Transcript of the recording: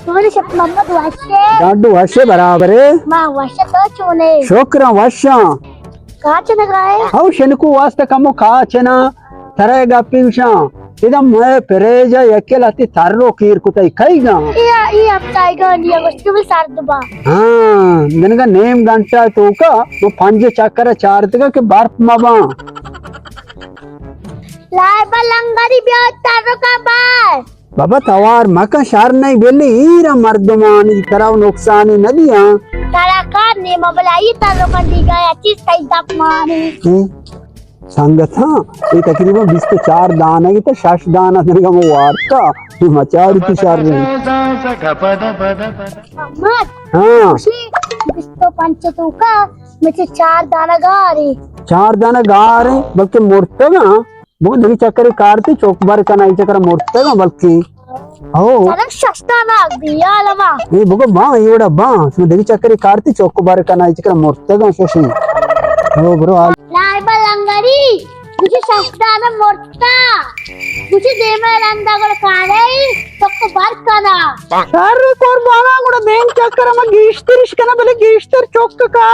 Muhammad Washe. Dadu washe barabar. Ma Washe to chune. Shukran washa. Kacha nagaye. How shenuku wasta kamu kaachena. Tarega piusha. Ida moe pereja yakelati tarro kir kutai kaiga. Iya taiga niya gusto mo sarduba. हाँ मैंने कहा name घंटा तो का वो पंज चक्कर चार तक के बार माबा Lai balangari biya taro ka bar. बाबा तवार मका शार नहीं बेली हीरा मर्दमानी कराव नुकसानी नदिया Tara ka ni mabalai taro ka diga ya chis kai dap mani. संगत हाँ ये तकरीबन 20 से 4 दान है तो 6 दान है का वो वार्ता ये मचार की शार नहीं Muhammad. हाँ Usi gusto pancha to ka. Muझे 4 दाना गारी. 4 दाना गा रहे बल्कि मोड़ते ना वो नहीं चक्कर कारती चौक बार का नहीं चक्कर मोड़ते ना बल्कि ओ Sarang shasta na biya lama. ये बगो बा ये बड़ा बा इसमें देखी चक्कर कारती चौक बार का नहीं चक्कर मोड़ते ना शशि ओ ब्रो Lai balangari. मुझे shasta na morta. मुझे देमा रंदा गड़ कारे. तो को बार करा. अरे कोर बागा गुड़ा बैंक चक्कर में गीश्तर इसका ना पहले गीश्तर चौक का